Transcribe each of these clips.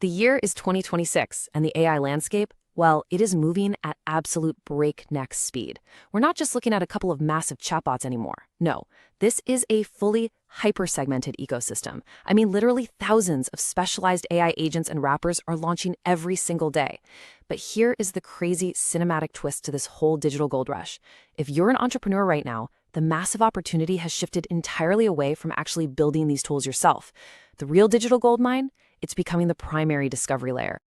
The year is 2026, and the AI landscape, well, it is moving at absolute breakneck speed. We're not just looking at a couple of massive chatbots anymore. No, this is a fully hyper-segmented ecosystem. I mean, literally thousands of specialized AI agents and wrappers are launching every single day. But here is the crazy cinematic twist to this whole digital gold rush. If you're an entrepreneur right now, the massive opportunity has shifted entirely away from actually building these tools yourself. The real digital gold mine? It's becoming the primary discovery layer.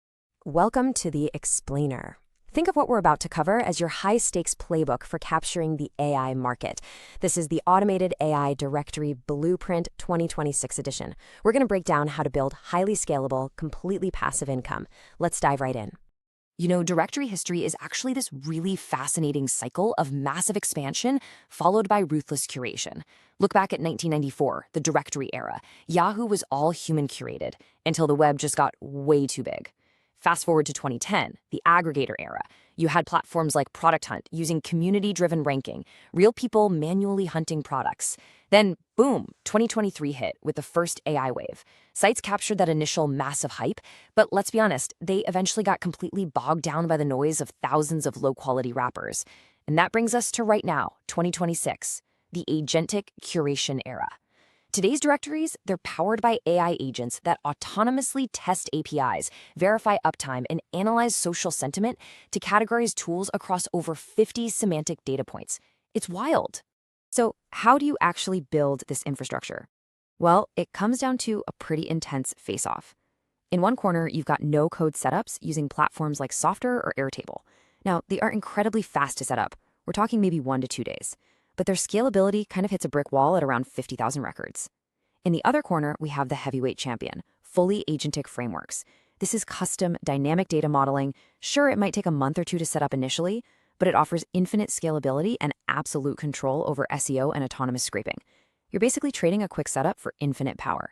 Welcome to The Explainer. Think of what we're about to cover as your high-stakes playbook for capturing the AI market. This is the Automated AI Directory Blueprint 2026 edition. We're going to break down how to build highly scalable, completely passive income. Let's dive right in. You know, directory history is actually this really fascinating cycle of massive expansion followed by ruthless curation. Look back at 1994, the directory era. Yahoo was all human curated until the web just got way too big. Fast forward to 2010, the aggregator era. You had platforms like Product Hunt using community-driven ranking, real people manually hunting products. Then, boom, 2023 hit with the first AI wave. Sites captured that initial massive hype, but let's be honest, they eventually got completely bogged down by the noise of thousands of low-quality wrappers. And that brings us to right now, 2026, the agentic curation era. Today's directories, they're powered by AI agents that autonomously test APIs, verify uptime, and analyze social sentiment to categorize tools across over 50 semantic data points. It's wild. So, how do you actually build this infrastructure? Well, it comes down to a pretty intense face-off. In one corner, you've got no-code setups using platforms like Software or Airtable. Now, they are incredibly fast to set up. We're talking maybe 1 to 2 days. But their scalability kind of hits a brick wall at around 50,000 records. In the other corner, we have the heavyweight champion, fully agentic frameworks. This is custom dynamic data modeling. Sure, it might take a month or two to set up initially, but it offers infinite scalability and absolute control over SEO and autonomous scraping. You're basically trading a quick setup for infinite power.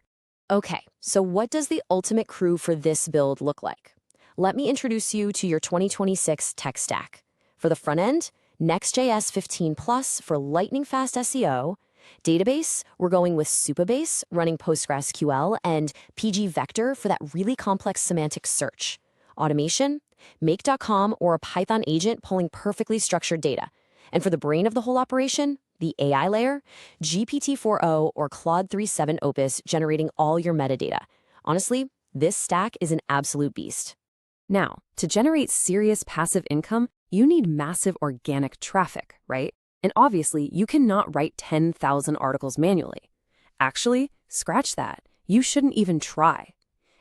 Okay, so what does the ultimate crew for this build look like? Let me introduce you to your 2026 tech stack. For the front end, Next.js 15 Plus for lightning-fast SEO. Database, we're going with Supabase, running PostgreSQL, and PG Vector for that really complex semantic search. Automation, Make.com or a Python agent pulling perfectly structured data. And for the brain of the whole operation, the AI layer, GPT-4o or Claude 3.7 Opus generating all your metadata. Honestly, this stack is an absolute beast. Now, to generate serious passive income, you need massive organic traffic, right? And obviously, you cannot write 10,000 articles manually. Actually, scratch that. You shouldn't even try.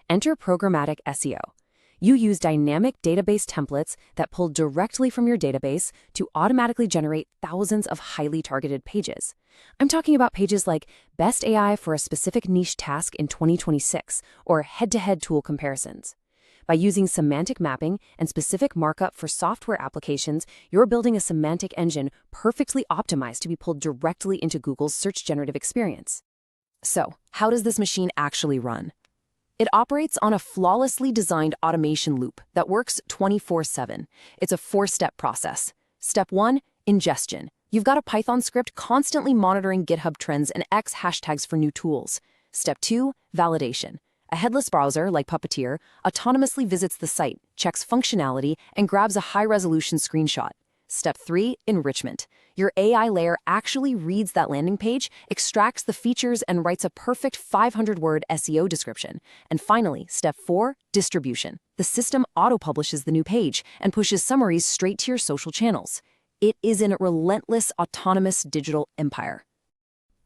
Enter programmatic SEO. You use dynamic database templates that pull directly from your database to automatically generate thousands of highly targeted pages. I'm talking about pages like Best AI for a specific niche task in 2026 or head-to-head tool comparisons. By using semantic mapping and specific markup for software applications, you're building a semantic engine perfectly optimized to be pulled directly into Google's search generative experience. So, how does this machine actually run? It operates on a flawlessly designed automation loop that works 24/7. It's a 4-step process. Step 1, ingestion. You've got a Python script constantly monitoring GitHub trends and X hashtags for new tools. Step 2, validation. A headless browser, like Puppeteer, autonomously visits the site, checks functionality, and grabs a high-resolution screenshot. Step 3, enrichment. Your AI layer actually reads that landing page, extracts the features, and writes a perfect 500-word SEO description. And finally, Step 4, distribution. The system auto-publishes the new page and pushes summaries straight to your social channels. It is a relentless, autonomous digital empire.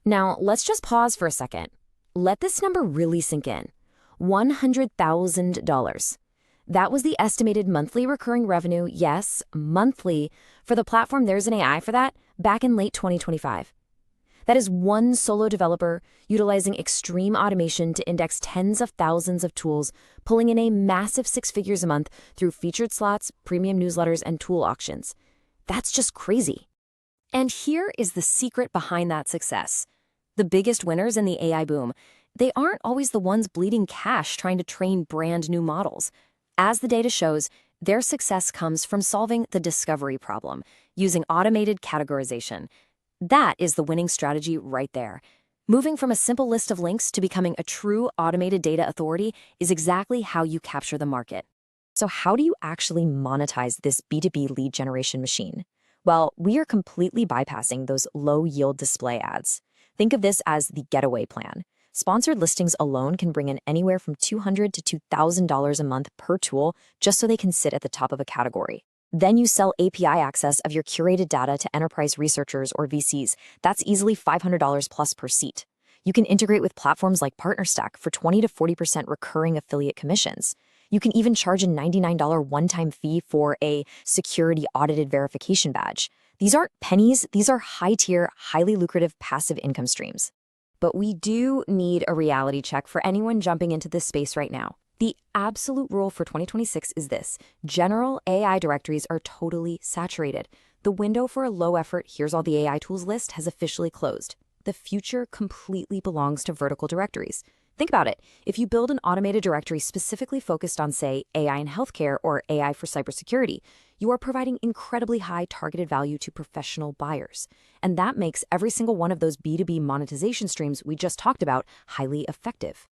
Now, let's just pause for a second. Let this number really sink in. $100,000. That was the estimated monthly recurring revenue, yes, monthly, for the platform There's an AI for That back in late 2025. That is one solo developer utilizing extreme automation to index tens of thousands of tools, pulling in a massive 6 figures a month through featured slots, premium newsletters, and tool auctions. That's just crazy. And here is the secret behind that success. The biggest winners in the AI boom, they aren't always the ones bleeding cash trying to train brand new models. As the data shows, their success comes from solving the discovery problem, using automated categorization. That is the winning strategy right there. Moving from a simple list of links to becoming a true automated data authority is exactly how you capture the market. So how do you actually monetize this B2B lead generation machine? Well, we are completely bypassing those low-yield display ads. Think of this as the getaway plan. Sponsored listings alone can bring in anywhere from $200 to $2,000 a month per tool just so they can sit at the top of a category. Then you sell API access of your curated data to enterprise researchers or VCs. That's easily $500 plus per seat. You can integrate with platforms like PartnerStack for 20 to 40% recurring affiliate commissions. You can even charge a $99 one-time fee for a security audited verification badge. These aren't pennies, these are high-tier, highly lucrative passive income streams. But we do need a reality check for anyone jumping into this space right now. The absolute rule for 2026 is this: general AI directories are totally saturated. The window for a low-effort "here's all the AI tools" list has officially closed. The future completely belongs to vertical directories. Think about it. If you build an automated directory specifically focused on, say, AI in healthcare or AI for cybersecurity, you are providing incredibly high targeted value to professional buyers. And that makes every single one of those B2B monetization streams we just talked about highly effective.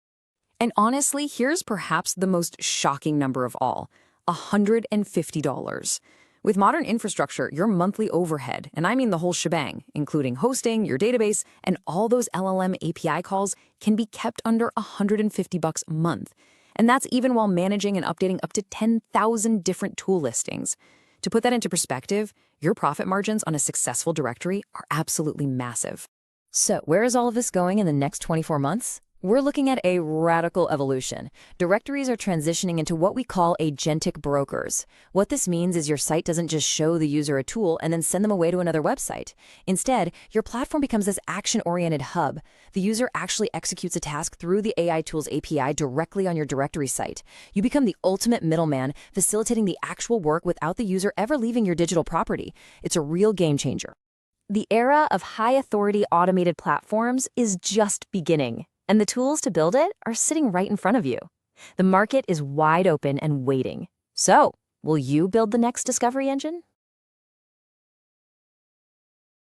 And honestly, here's perhaps the most shocking number of all: $150. With modern infrastructure, your monthly overhead, and I mean the whole shebang, including hosting, your database, and all those LLM API calls, can be kept under $150 a month. And that's even while managing and updating up to 10,000 different tool listings. To put that into perspective, your profit margins on a successful directory are absolutely massive. So, where is all of this going in the next 24 months? We're looking at a radical evolution. Directories are transitioning into what we call agentic brokers. What this means is your site doesn't just show the user a tool and then send them away to another website. Instead, your platform becomes this action-oriented hub. The user actually executes a task through the AI Tools API directly on your directory site. You become the ultimate middleman, facilitating the actual work without the user ever leaving your digital property. It's a real game changer. The era of high-authority automated platforms is just beginning, and the tools to build it are sitting right in front of you. The market is wide open and waiting. So, will you build the next discovery engine?